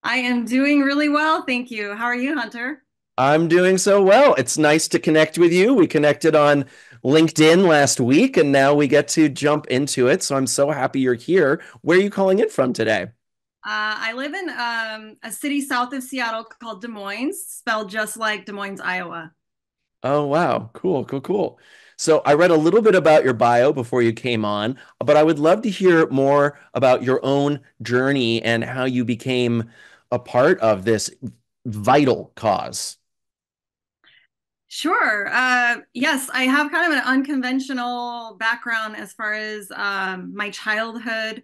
I am doing really well, thank you. How are you, Hunter? I'm doing so well. It's nice to connect with you. We connected on LinkedIn last week, and now we get to jump into it. So I'm so happy you're here. Where are you calling in from today? I live in a city south of Seattle called Des Moines, spelled just like Des Moines, Iowa. Oh, wow. Cool, cool, cool. So I read a little bit about your bio before you came on, but I would love to hear more about your own journey and how you became a part of this vital cause. Sure. Yes, I have kind of an unconventional background as far as my childhood.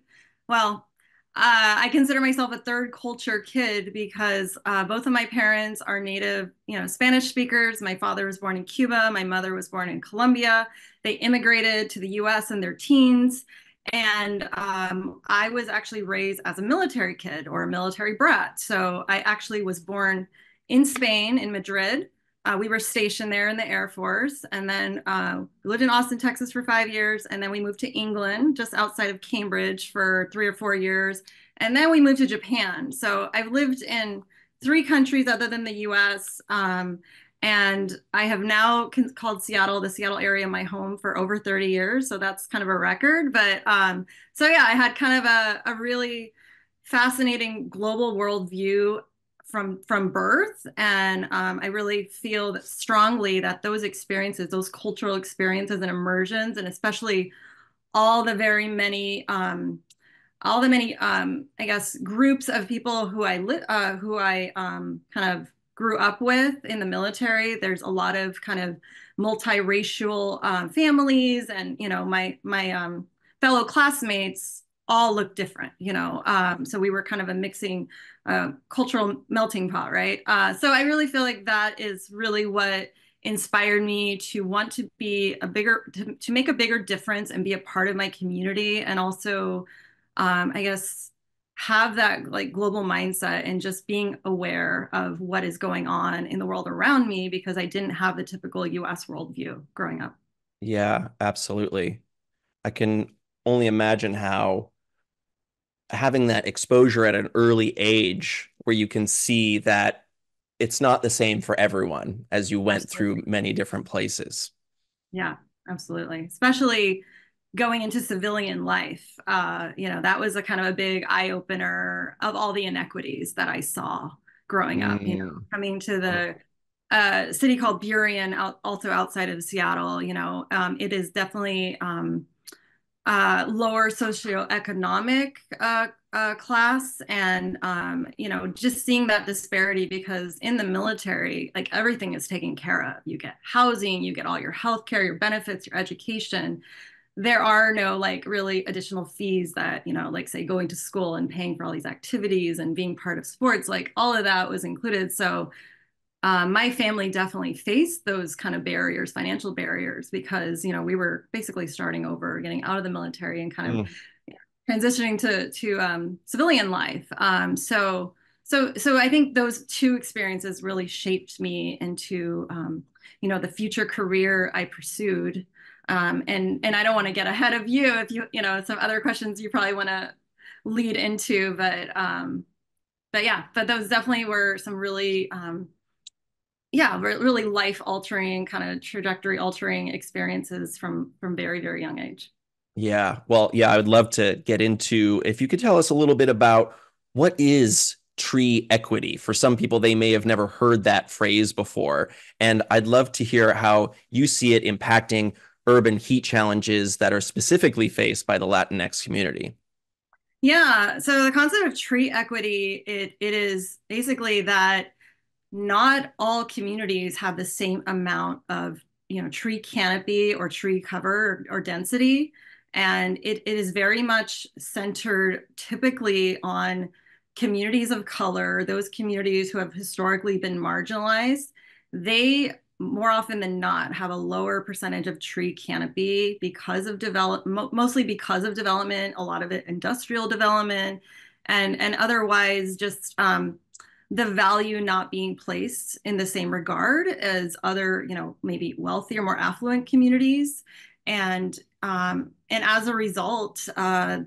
Well, I consider myself a third culture kid because both of my parents are native, Spanish speakers. My father was born in Cuba. My mother was born in Colombia. They immigrated to the U.S. in their teens. And I was actually raised as a military kid or a military brat. So I actually was born in Spain, in Madrid. We were stationed there in the Air Force, and then we lived in Austin, Texas for 5 years, and then we moved to England, just outside of Cambridge, for 3 or 4 years, and then we moved to Japan. So I've lived in three countries other than the U.S., and I have now called Seattle, the Seattle area, my home for over 30 years. So that's kind of a record. But so yeah, I had kind of a really fascinating global worldview from birth, and I really feel that strongly that those experiences, those cultural experiences and immersions, and especially all the very many I guess groups of people who I kind of grew up with in the military. There's a lot of kind of multiracial families, and my fellow classmates all look different. So we were kind of a mixing cultural melting pot, right? So I really feel like that is really what inspired me to want to be to make a bigger difference and be a part of my community, and also I guess have that like global mindset and just being aware of what is going on in the world around me, because I didn't have the typical US worldview growing up. Yeah, absolutely. I can only imagine how having that exposure at an early age where you can see that it's not the same for everyone as you went through Absolutely. many different places. Yeah, absolutely. Especially going into civilian life. That was a kind of a big eye opener of all the inequities that I saw growing up, Mm. coming to the city called Burien, also outside of Seattle. It is definitely lower socioeconomic class, and just seeing that disparity, because in the military, like, everything is taken care of. You get housing, you get all your health care, your benefits, your education. There are no like really additional fees that, like, say, going to school and paying for all these activities and being part of sports, like all of that was included. So my family definitely faced those kind of barriers, financial barriers, because we were basically starting over, getting out of the military and kind of Mm. transitioning to civilian life. So I think those two experiences really shaped me into the future career I pursued. And I don't want to get ahead of you if some other questions you probably want to lead into, but yeah, but those definitely were some really yeah, really life altering, kind of trajectory altering experiences from very, very young age. Yeah. Well, yeah, I would love to get into if you could tell us a little bit about what is tree equity. For some people, they may have never heard that phrase before. And I'd love to hear how you see it impacting urban heat challenges that are specifically faced by the Latinx community. Yeah, so the concept of tree equity, it is basically that not all communities have the same amount of tree canopy or tree cover or density, and it is very much centered typically on communities of color, those communities who have historically been marginalized. They more often than not have a lower percentage of tree canopy because of mostly because of development, a lot of it industrial development, and otherwise just the value not being placed in the same regard as other, maybe wealthier, more affluent communities. And as a result,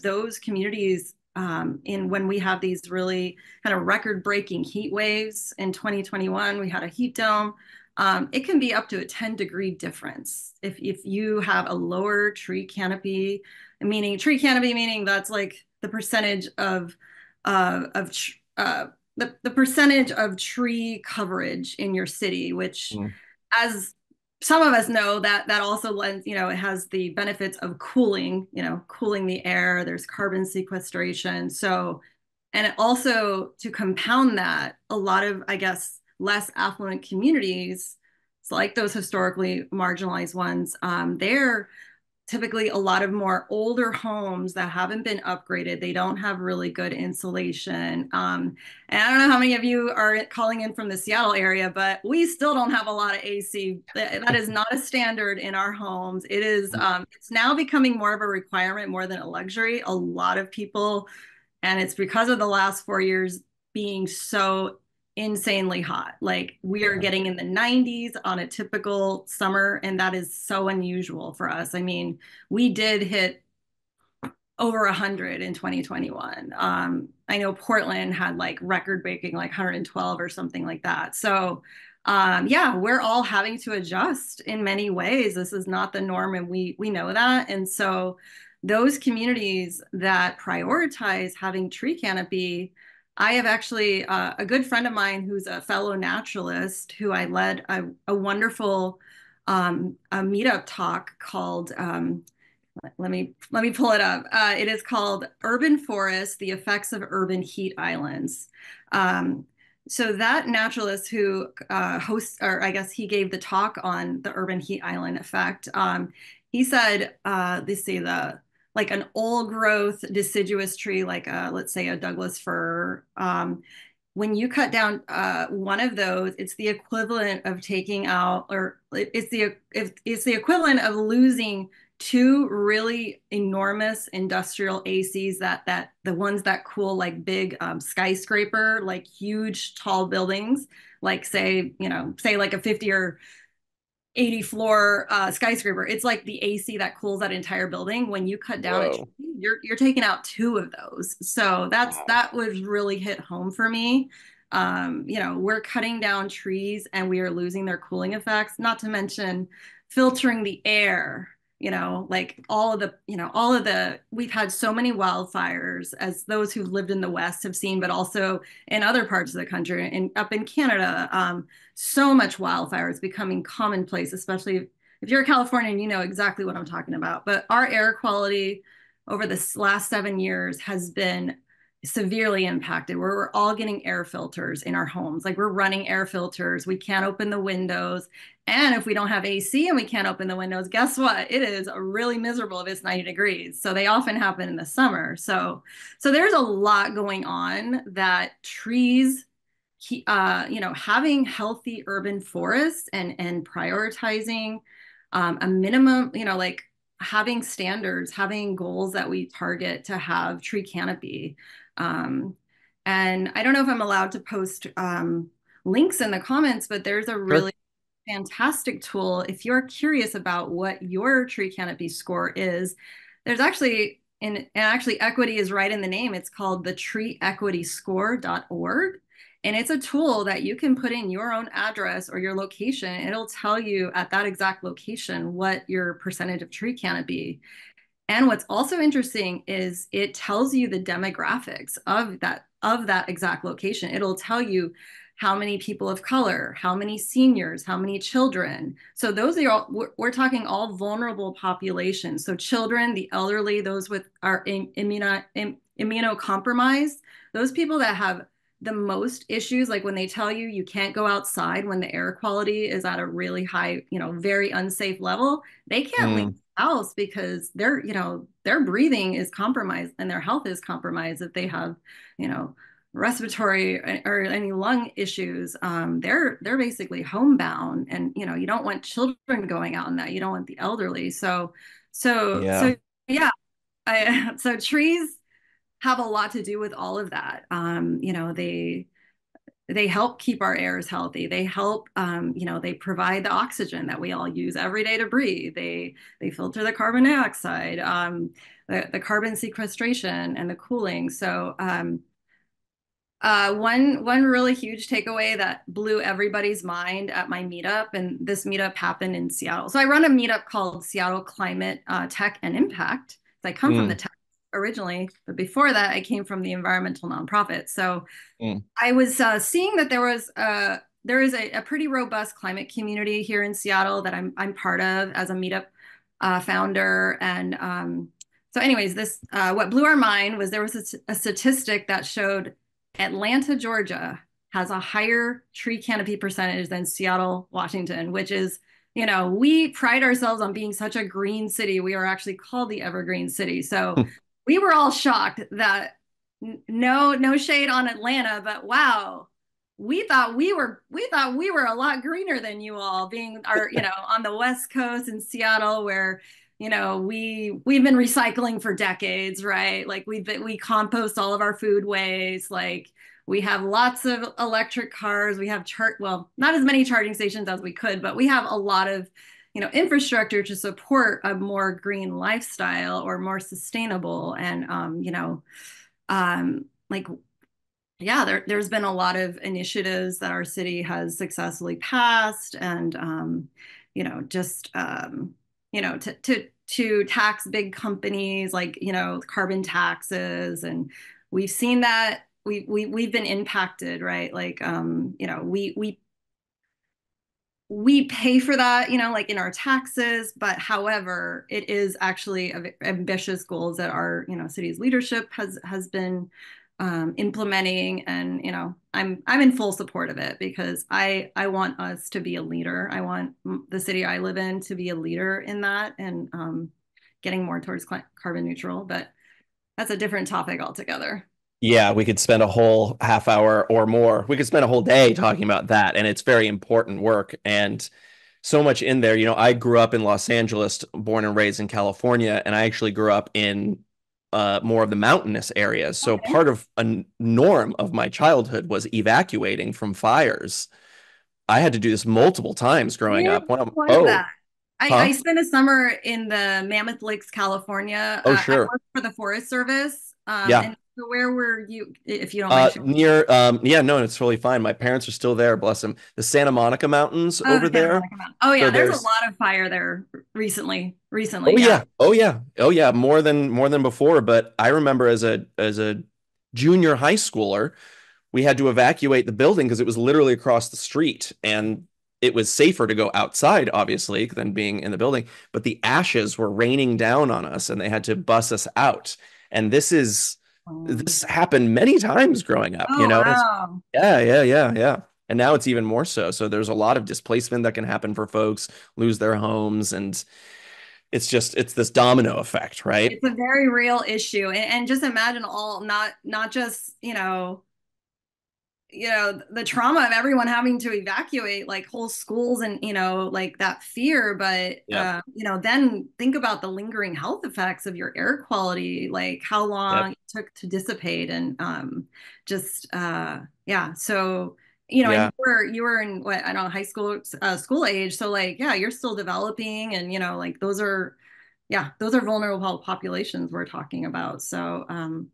those communities in when we have these really kind of record-breaking heat waves. In 2021, we had a heat dome. It can be up to a 10-degree difference if you have a lower tree canopy, meaning that's like the percentage the percentage of tree coverage in your city, which, Mm. as some of us know, that also lends, it has the benefits of cooling, cooling the air. There's carbon sequestration. So, and it also, to compound that, a lot of, I guess, less affluent communities, so like those historically marginalized ones, they're typically a lot of more older homes that haven't been upgraded. They don't have really good insulation. And I don't know how many of you are calling in from the Seattle area, but we still don't have a lot of AC. That is not a standard in our homes. It is, it's now becoming more of a requirement more than a luxury. A lot of people, and it's because of the last 4 years being so insanely hot. Like we are Yeah. getting in the 90s on a typical summer, and that is so unusual for us. I mean, we did hit over 100 in 2021. I know Portland had like record breaking like 112 or something like that. So yeah, we're all having to adjust in many ways. This is not the norm, and we know that. And so those communities that prioritize having tree canopy, I have actually a good friend of mine who's a fellow naturalist who I led a wonderful a meetup talk called let me pull it up. It is called Urban Forest: The Effects of Urban Heat Islands. Um, so that naturalist who hosts, or I guess he gave the talk on the urban heat island effect. He said, let's see, the like an old growth deciduous tree, like let's say a Douglas fir. When you cut down one of those, it's the equivalent of taking out, or it's the equivalent of losing two really enormous industrial ACs, that the ones that cool like big skyscraper, like huge tall buildings, like say like a 50 or 80 floor skyscraper. It's like the AC that cools that entire building. When you cut down a tree, Whoa. you're taking out two of those. So Wow. that was really hit home for me. We're cutting down trees and we are losing their cooling effects, not to mention filtering the air. Like all of the, we've had so many wildfires, as those who've lived in the West have seen, but also in other parts of the country and up in Canada. So much wildfire is becoming commonplace, especially if you're a Californian, you know exactly what I'm talking about. But our air quality over this last 7 years has been severely impacted, where we're all getting air filters in our homes. Like we're running air filters. We can't open the windows. And if we don't have AC and we can't open the windows, guess what? It is really miserable if it's 90 degrees. So they often happen in the summer. So there's a lot going on that trees, having healthy urban forests and prioritizing a minimum, like having standards, having goals that we target to have tree canopy. Um, and I don't know if I'm allowed to post links in the comments, but there's a Sure. really fantastic tool. If you're curious about what your tree canopy score is, there's actually, and actually equity is right in the name. It's called the treeequityscore.org. And it's a tool that you can put in your own address or your location. It'll tell you at that exact location what your percentage of tree canopy. And what's also interesting is it tells you the demographics of that exact location. It'll tell you how many people of color, how many seniors, how many children. So those are all, we're talking all vulnerable populations. So children, the elderly, those with are immunocompromised, those people that have the most issues, like when they tell you you can't go outside when the air quality is at a really high, very unsafe level, they can't leave Mm. the house because their breathing is compromised and their health is compromised if they have, you know, respiratory or any lung issues. They're basically homebound, and you don't want children going out in that. You don't want the elderly. Yeah. So yeah, so trees have a lot to do with all of that. they help keep our airs healthy. They help, they provide the oxygen that we all use every day to breathe. They filter the carbon dioxide, the carbon sequestration, and the cooling. So one really huge takeaway that blew everybody's mind at my meetup, and this meetup happened in Seattle. So I run a meetup called Seattle Climate Tech and Impact. So I come from the Mm, tech originally, but before that, I came from the environmental nonprofit. So mm, I was seeing that there is a pretty robust climate community here in Seattle that I'm part of as a meetup founder. And so, anyways, this what blew our mind was there was a statistic that showed Atlanta, Georgia, has a higher tree canopy percentage than Seattle, Washington, which is, we pride ourselves on being such a green city. We are actually called the Evergreen City. So mm. we were all shocked that no shade on Atlanta, but wow, we thought we were a lot greener than you all, being our, on the West Coast in Seattle, where we've been recycling for decades, right? Like we compost all of our food waste. Like we have lots of electric cars. We have well, not as many charging stations as we could, but we have a lot of infrastructure to support a more green lifestyle or more sustainable. And like, yeah, there's been a lot of initiatives that our city has successfully passed, and just to tax big companies, like carbon taxes. And we've seen that we've been impacted, right? Like we pay for that, like in our taxes. But however, it is actually ambitious goals that our, city's leadership has been implementing. And I'm in full support of it, because I want us to be a leader. I want the city I live in to be a leader in that, and getting more towards carbon neutral. But that's a different topic altogether. Yeah, we could spend a whole half hour or more. We could spend a whole day talking about that. And it's very important work and so much in there. I grew up in Los Angeles, born and raised in California, and I actually grew up in more of the mountainous areas. So Okay. part of a norm of my childhood was evacuating from fires. I had to do this multiple times growing Where up. When I'm, was oh, that? I huh? spent a summer in the Mammoth Lakes, California. Oh, I sure. worked for the Forest Service. Yeah. And so where were you, if you don't mind sharing? Near, yeah, no, it's totally fine. My parents are still there, bless them. The Santa Monica Mountains Oh, over the Santa there. Monica Mountain. Oh So yeah, there's a there's, lot of fire there recently. oh Recently, yeah. yeah, oh yeah, oh yeah, more than before. But I remember as a junior high schooler, we had to evacuate the building because it was literally across the street, and it was safer to go outside, obviously, than being in the building. But the ashes were raining down on us, and they had to bus us out. And this happened many times growing up. Oh It's wow. yeah, yeah, yeah, yeah. And now it's even more so. So there's a lot of displacement that can happen for folks, lose their homes, and it's this domino effect, right? It's a very real issue. And just imagine all, not just, the trauma of everyone having to evacuate like whole schools, and like that fear. But Yep. then think about the lingering health effects of your air quality, like how Yep. long it took to dissipate. And just yeah. So and Yeah. you were in, what, I don't know, high school, school age. So like, yeah, you're still developing. And like those are vulnerable populations we're talking about. So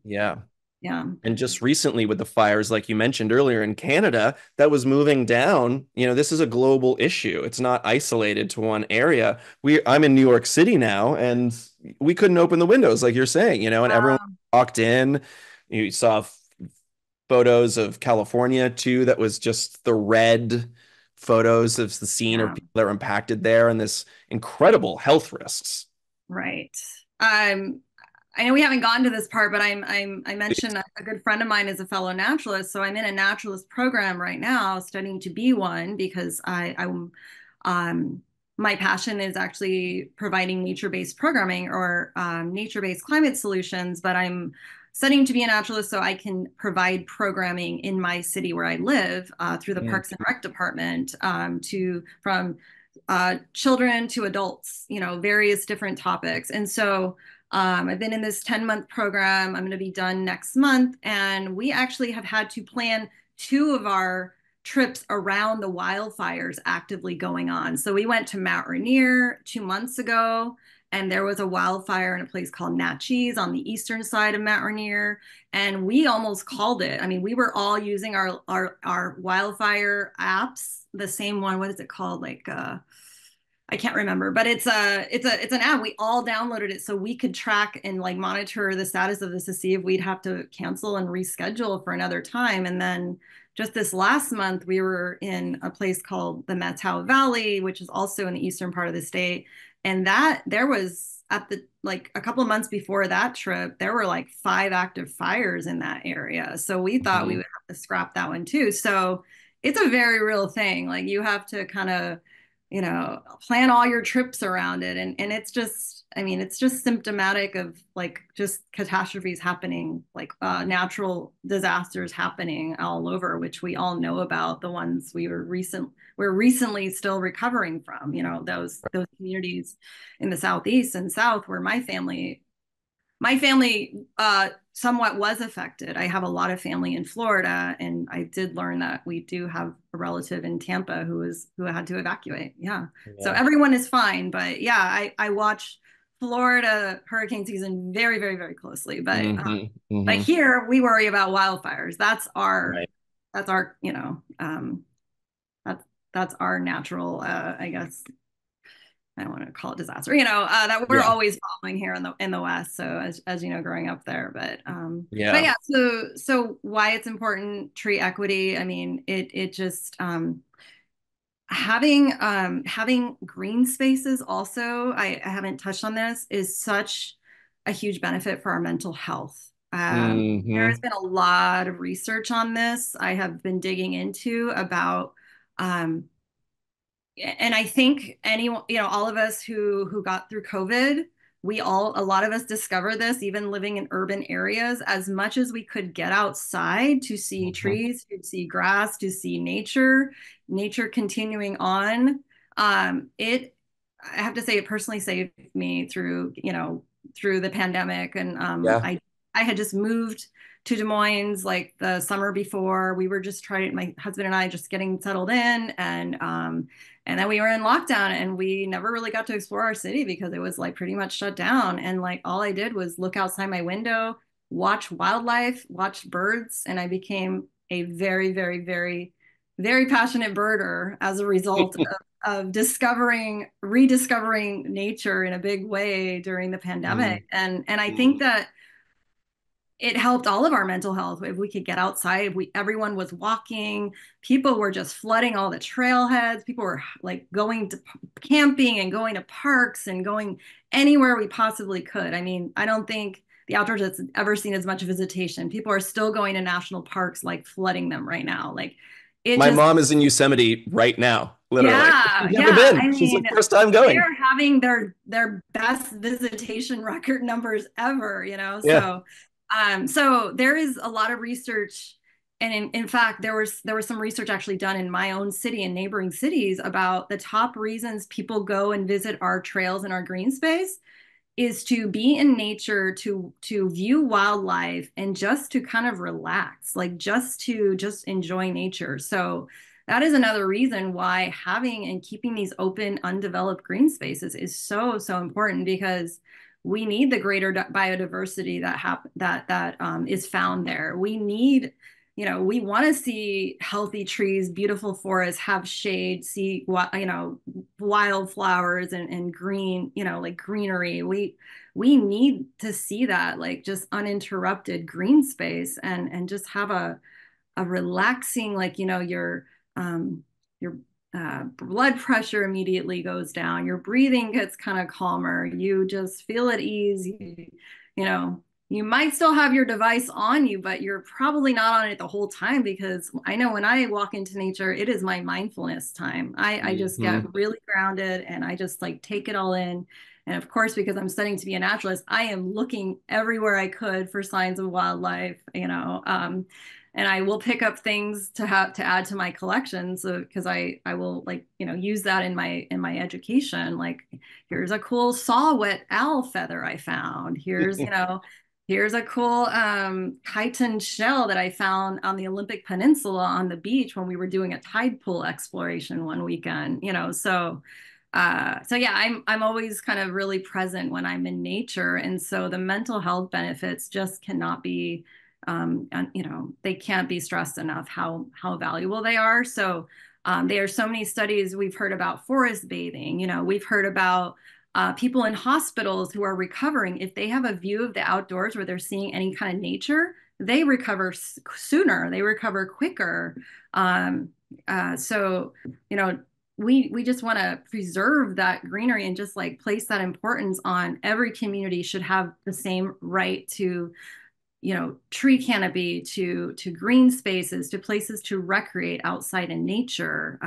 Yeah. yeah. And just recently with the fires, like you mentioned earlier in Canada, that was moving down. This is a global issue. It's not isolated to one area. I'm in New York City now, and we couldn't open the windows, like you're saying, and everyone walked in. You saw photos of California too, that was just the red photos of the scene of Yeah. people that were impacted there and this incredible health risks. Right. Um, I know we haven't gotten to this part, but I mentioned a good friend of mine is a fellow naturalist. So I'm in a naturalist program right now, studying to be one, because um, my passion is actually providing nature-based programming, or nature-based climate solutions. But I'm studying to be a naturalist so I can provide programming in my city where I live, through the Mm. Parks and Rec department, to from children to adults, various different topics. And so I've been in this 10-month program. I'm going to be done next month. And we actually have had to plan two of our trips around the wildfires actively going on. So we went to Mount Rainier 2 months ago, and there was a wildfire in a place called Natchez on the eastern side of Mount Rainier, and we almost called it. I mean, we were all using our wildfire apps, the same one. What is it called? Like I can't remember, but it's an app. We all downloaded it so we could track and like monitor the status of this to see if we'd have to cancel and reschedule for another time. And then just this last month, we were in a place called the Matau Valley, which is also in the eastern part of the state. And that there was at the like a couple of months before that trip, there were like 5 active fires in that area. So we thought we Mhm. would have to scrap that one too. So it's a very real thing. Like you have to kind of plan all your trips around it. And it's just, I mean, it's just symptomatic of like just catastrophes happening, like natural disasters happening all over, which we all know about, the ones we're recently still recovering from, those communities in the Southeast and South where my family somewhat was affected. I have a lot of family in Florida, and I did learn that we do have a relative in Tampa who had to evacuate. Yeah. So Yeah. everyone is fine, but yeah, I watch Florida hurricane season very, very, very closely. But Hmm. here we worry about wildfires. Right. That's our, that's that's our natural, I guess, I don't want to call it disaster, that we're Yeah. always following here in the West. So as you know, growing up there, but Yeah. yeah, so why it's important, tree equity. I mean, it just having green spaces also, I haven't touched on this, is such a huge benefit for our mental health. There has Hmm. been a lot of research on this. I have been digging into about um, and I think anyone, all of us who got through COVID, a lot of us discovered this, even living in urban areas, as much as we could get outside to see Hmm. trees, to see grass, to see nature continuing on. I have to say, it personally saved me through the pandemic. And Yeah. I had just moved to Des Moines like the summer before. We were just my husband and I just getting settled in, and then we were in lockdown, and we never really got to explore our city because it was like pretty much shut down. And like all I did was look outside my window, watch wildlife, watch birds, and I became a very, very, very, very passionate birder as a result of rediscovering nature in a big way during the pandemic. And I think Hmm. that it helped all of our mental health if we could get outside. Everyone was walking, people were just flooding all the trailheads, people were like going to camping and going to parks and going anywhere we possibly could. I mean, I don't think the outdoors has ever seen as much visitation. People are still going to national parks, like flooding them right now. Like it My just mom is in Yosemite right now, literally. yeah, She's never yeah. I been. She's like mean, first time they going. are having their best visitation record numbers ever. Yeah. So there is a lot of research, and in fact, there was some research actually done in my own city and neighboring cities about the top reasons people go and visit our trails and our green space is to be in nature, to view wildlife, and just to kind of relax, like just enjoy nature. So that is another reason why having and keeping these open, undeveloped green spaces is so, so important, because we need the greater biodiversity that is found there. We want to see healthy trees, beautiful forests, have shade, see wildflowers and green, like greenery. We need to see that, like just uninterrupted green space, and just have a relaxing, like your blood pressure immediately goes down, your breathing gets kind of calmer, you just feel at ease. You know you might still have your device on you, but you're probably not on it the whole time, because I know when I walk into nature, it is my mindfulness time. I just get Hmm. really grounded, and I just like take it all in. And of course, because I'm studying to be a naturalist, I am looking everywhere I could for signs of wildlife, and I will pick up things to have to add to my collection. So because I will, like, use that in my education. Like, here's a cool saw whet owl feather I found. Here's Here's a cool chitin shell that I found on the Olympic Peninsula on the beach when we were doing a tide pool exploration one weekend, so yeah, I'm always kind of really present when I'm in nature. And so the mental health benefits just cannot be they can't be stressed enough how valuable they are. So there are so many studies we've heard about forest bathing, we've heard about people in hospitals who are recovering, if they have a view of the outdoors where they're seeing any kind of nature, they recover sooner, they recover quicker. Um, so, you know, we just want to preserve that greenery and just like place that importance on every community should have the same right to tree canopy, to green spaces, to places to recreate outside in nature,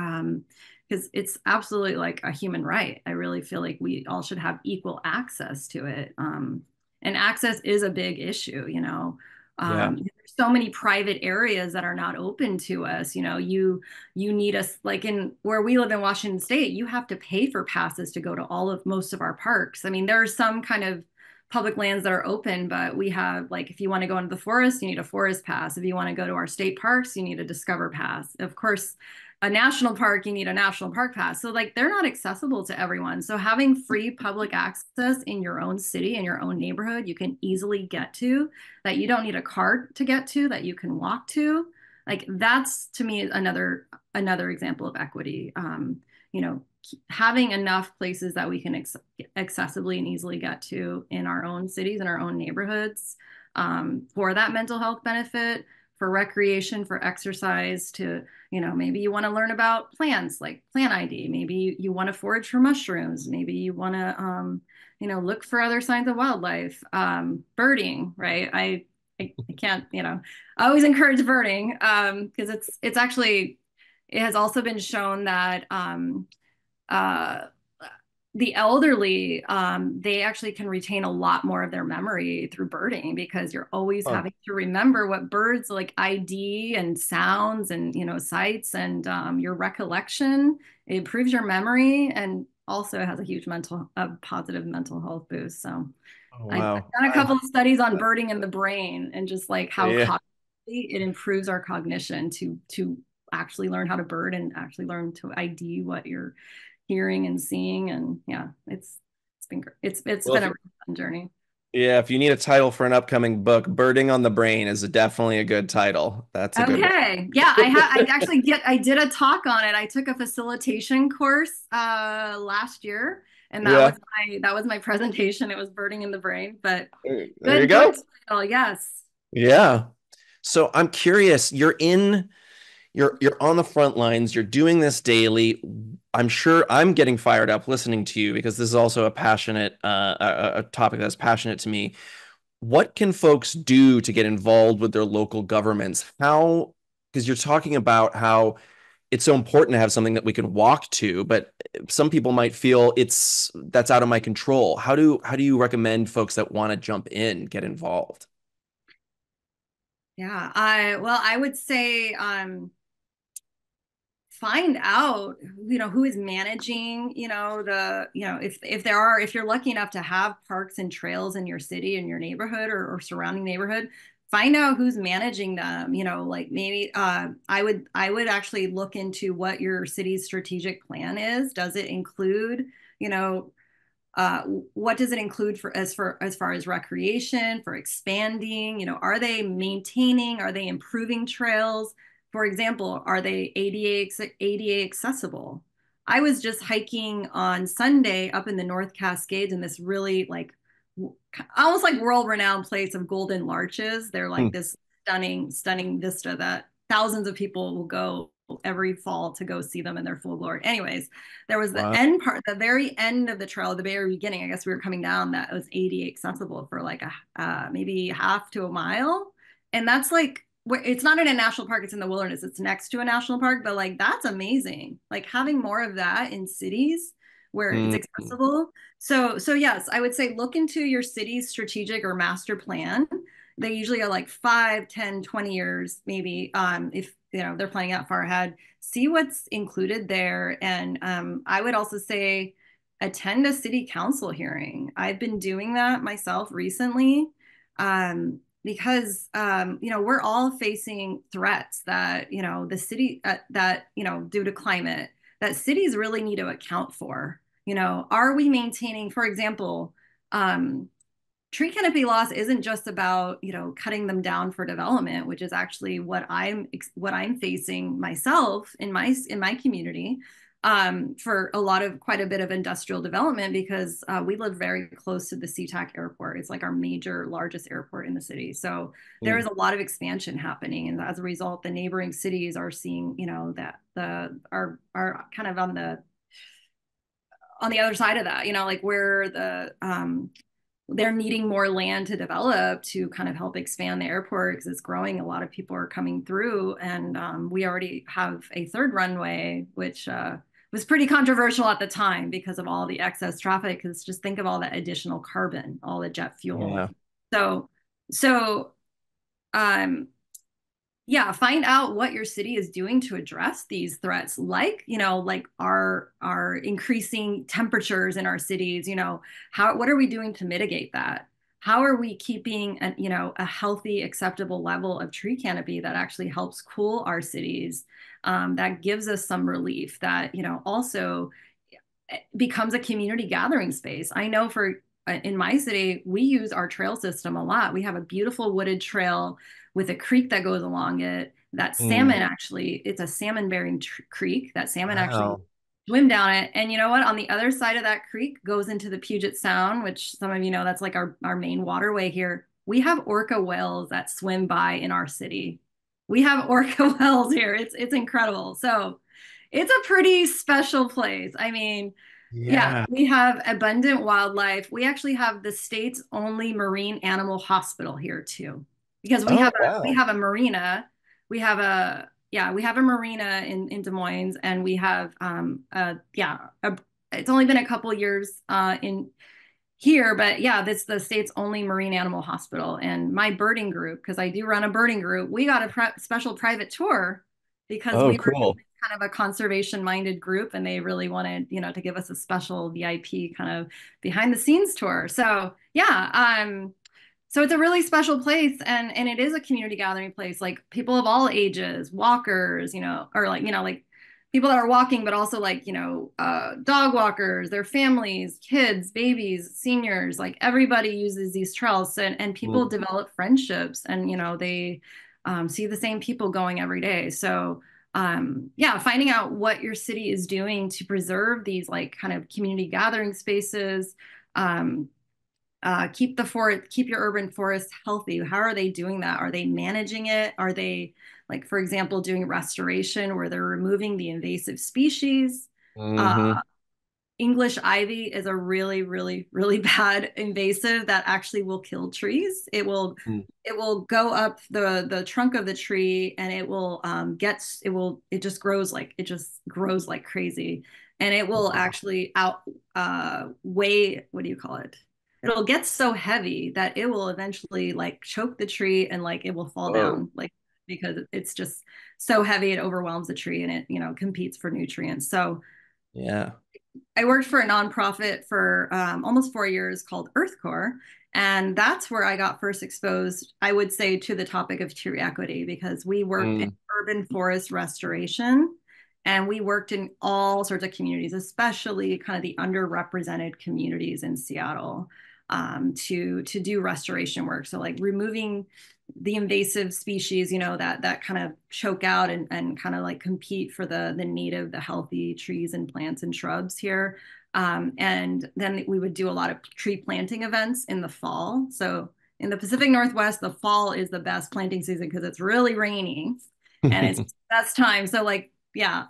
because it's absolutely like a human right. I really feel like we all should have equal access to it, and access is a big issue. Yeah. There's so many private areas that are not open to us. You need us, like in where we live in Washington State, you have to pay for passes to go to most of our parks. I mean, there are some kind of public lands that are open, but we have, like, if you want to go into the forest, you need a forest pass. If you want to go to our state parks, you need a Discover pass. Of course, a national park, you need a national park pass. So like they're not accessible to everyone. So having free public access in your own city, in your own neighborhood, you can easily get to, that you don't need a car to get to, that you can walk to. Like that's to me another example of equity. You know, having enough places that we can accessibly and easily get to in our own cities and our own neighborhoods, for that mental health benefit, for recreation, for exercise, to, maybe you want to learn about plants, like plant ID. Maybe you want to forage for mushrooms. Maybe you want to, look for other signs of wildlife, birding, right? I can't, I always encourage birding, because it's actually, it has also been shown that uh, the elderly, they actually can retain a lot more of their memory through birding, because you're always Huh. having to remember what birds like ID and sounds and, sights, and your recollection. It improves your memory and also has a huge positive mental health boost. So Oh, I've wow. done a couple of studies on birding in the brain and just like how Yeah. cognitively it improves our cognition to actually learn how to bird and actually learn to ID what you're hearing and seeing. And yeah, it's been great. It's Well, been if a you, really fun journey. yeah, if you need a title for an upcoming book, Birding on the Brain is definitely a good title. That's a good one. Okay. Yeah, I did a talk on it. I took a facilitation course last year, and Yeah. that was my presentation. It was birding in the brain, but There you good book go. title. Yes. Yeah. So I'm curious, you're on the front lines, you're doing this daily. I'm sure I'm getting fired up listening to you because this is also a topic that's passionate to me. What can folks do to get involved with their local governments? How, because you're talking about how it's so important to have something that we can walk to, but some people might feel that's out of my control. How do you recommend folks that want to jump in get involved? Yeah. I would say find out, who is managing, if you're lucky enough to have parks and trails in your city, in your neighborhood, or surrounding neighborhood, find out who's managing them. Like maybe I would actually look into what your city's strategic plan is. Does it include, you know uh, what does it include for as far as recreation, for expanding? Are they maintaining, are they improving trails? For example, are they ADA accessible? I was just hiking on Sunday up in the North Cascades in this really like almost like world renowned place of golden larches. They're like Hmm. this stunning, stunning vista that thousands of people will go every fall to go see them in their full glory. Anyways, there was the Wow. end part, the very end of the trail, the very beginning. I guess we were coming down, that was ADA accessible for like a maybe half to a mile, and that's like it's not in a national park; it's in the wilderness. It's next to a national park, but like that's amazing. Like having more of that in cities where it's Hmm. accessible. So yes, I would say look into your city's strategic or master plan. They usually are like 5, 10, 20 years, maybe, if they're planning out far ahead. See what's included there. And I would also say attend a city council hearing. I've been doing that myself recently. Because we're all facing threats that the city that due to climate that cities really need to account for. Are we maintaining, for example, um, tree canopy loss isn't just about cutting them down for development, which is actually what I'm facing myself in my community, for quite a bit of industrial development, because we live very close to the SeaTac airport. It's like our major largest airport in the city, so there is Mm. a lot of expansion happening, and as a result the neighboring cities are seeing that the are kind of on the other side of that, like where they're needing more land to develop to kind of help expand the airport because it's growing. A lot of people are coming through, and we already have a third runway, which was pretty controversial at the time because of all the excess traffic. Because just think of all that additional carbon, all the jet fuel. Yeah. So, so um, yeah, find out what your city is doing to address these threats, like our increasing temperatures in our cities. What are we doing to mitigate that? How are we keeping a healthy, acceptable level of tree canopy that actually helps cool our cities, that gives us some relief, that also becomes a community gathering space. I know for in my city, we use our trail system a lot. We have a beautiful wooded trail with a creek that goes along it. That Mm. salmon actually, it's a salmon bearing creek. That salmon actually Wow. swim down it. And you know what? On the other side of that creek goes into the Puget Sound, which some of you know, that's like our main waterway here. We have orca whales that swim by in our city. We have orca whales here. It's incredible. So it's a pretty special place. I mean, yeah, Yeah. we have abundant wildlife. We actually have the state's only marine animal hospital here too, because we Oh, have wow. a marina. We have a marina in Des Moines, and we have it's only been a couple years in here, but yeah, that's the state's only marine animal hospital. And my birding group, because I do run a birding group, we got a special private tour because Oh, we were cool. kind of a conservation minded group, and they really wanted, to give us a special VIP kind of behind the scenes tour. So yeah, so it's a really special place, and it is a community gathering place. Like people of all ages, walkers, or like people that are walking, but also like dog walkers, their families, kids, babies, seniors. Like everybody uses these trails, and people Mm. develop friendships, and they see the same people going every day. So yeah, finding out what your city is doing to preserve these like kind of community gathering spaces. Keep your urban forest healthy. How are they doing that? Are they managing it? Are they, like, for example, doing restoration where they're removing the invasive species? Uh, Hmm. English ivy is a really, really, really bad invasive that actually will kill trees. Mm. It will go up the trunk of the tree, and it just grows like crazy, and it will Wow. actually out weigh, what do you call it? It'll get so heavy that it will eventually like choke the tree, and like it will fall Whoa. down, like because it's just so heavy it overwhelms the tree, and it competes for nutrients. So Yeah. I worked for a nonprofit for almost 4 years called EarthCore. And that's where I got first exposed, I would say, to the topic of tree equity, because we worked in Mm. urban forest restoration, and we worked in all sorts of communities, especially kind of the underrepresented communities in Seattle, to do restoration work. So like removing the invasive species, that kind of choke out and kind of like compete for the native, the healthy trees and plants and shrubs here. And then we would do a lot of tree planting events in the fall. So in the Pacific Northwest, the fall is the best planting season because it's really rainy, and it's the best time. So like, yeah,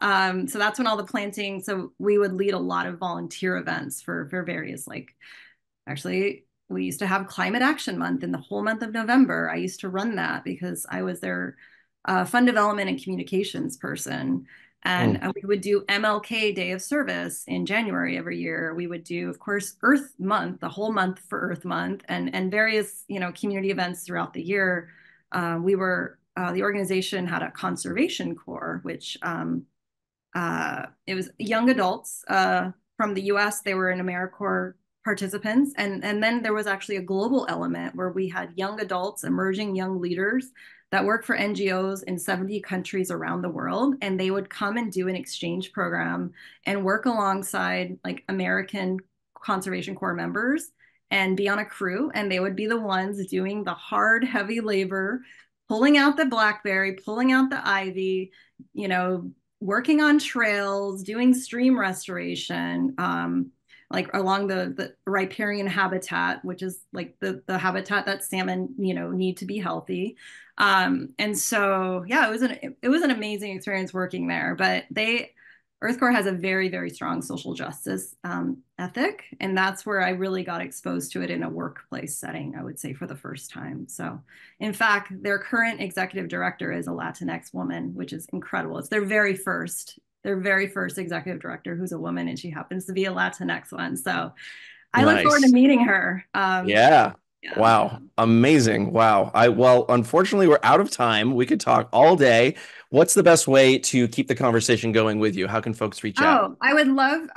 so that's when all the planting. So we would lead a lot of volunteer events for various, like, actually, we used to have Climate Action Month in the whole month of November. I used to run that because I was their fund development and communications person. And Mm. we would do MLK Day of Service in January every year. We would do, of course, Earth Month, the whole month for Earth Month, and various community events throughout the year. The organization had a conservation corps, which it was young adults from the U.S. They were in AmeriCorps participants. And then there was actually a global element where we had young adults, emerging young leaders that work for NGOs in 70 countries around the world. And they would come and do an exchange program and work alongside like American Conservation Corps members and be on a crew. And they would be the ones doing the hard, heavy labor, pulling out the blackberry, pulling out the ivy, you know, working on trails, doing stream restoration, like along the riparian habitat, which is like the habitat that salmon, you know, need to be healthy. And so, yeah, it was an amazing experience working there. But Earth Corps has a very, very strong social justice ethic, and that's where I really got exposed to it in a workplace setting, I would say, for the first time. So, in fact, their current executive director is a Latinx woman, which is incredible. It's their very first executive director who's a woman, and she happens to be a Latinx one. So, I look forward to Nice. meeting her. Yeah. Yeah. Wow. Amazing. Wow. Well, unfortunately, we're out of time. We could talk all day. What's the best way to keep the conversation going with you? How can folks reach out? Oh, I would love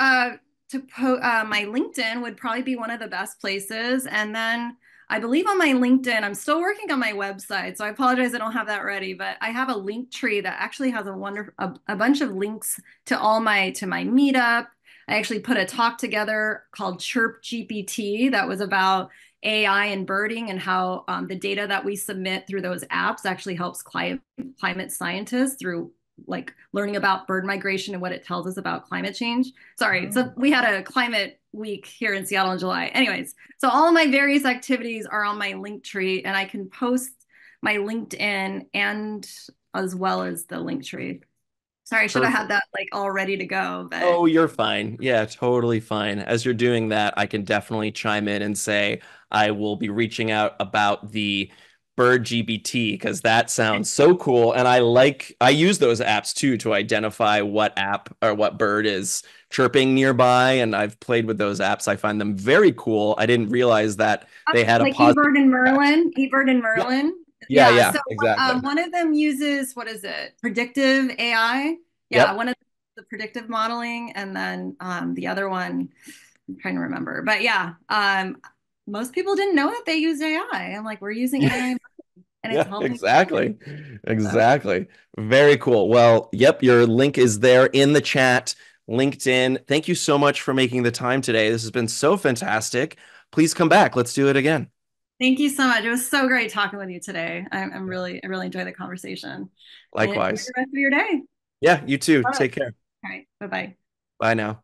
to put my LinkedIn would probably be one of the best places. And then I believe on my LinkedIn, I'm still working on my website, so I apologize I don't have that ready. But I have a link tree that actually has a bunch of links to my meetup. I actually put a talk together called Chirp GPT that was about AI and birding and how the data that we submit through those apps actually helps climate scientists through like learning about bird migration and what it tells us about climate change. Sorry, so we had a climate week here in Seattle in July. Anyways, so all of my various activities are on my link tree, and I can post my LinkedIn and as well as the link tree. Sorry, I should have had Perfect. that like all ready to go, but Oh, you're fine. Yeah, totally fine. As you're doing that, I can definitely chime in and say I will be reaching out about the Bird GBT because that sounds so cool. And I use those apps too to identify what app or what bird is chirping nearby. And I've played with those apps. I find them very cool. I didn't realize that they had a like positive impact. eBird and Yeah. Merlin. Yeah, Yeah, yeah, so exactly. one of them uses what is it? Predictive AI. Yeah, Yep. one of the predictive modeling, and then the other one, I'm trying to remember. But yeah, most people didn't know that they used AI. I'm like, we're using AI, and it's Yeah, helping. exactly. So Exactly. Very cool. Well, yep, your link is there in the chat, LinkedIn. Thank you so much for making the time today. This has been so fantastic. Please come back. Let's do it again. thank you so much. It was so great talking with you today. I really enjoyed the conversation. And enjoy the Likewise. rest of your day. Yeah, you too. Love it. Take care. All right, bye bye. Bye now.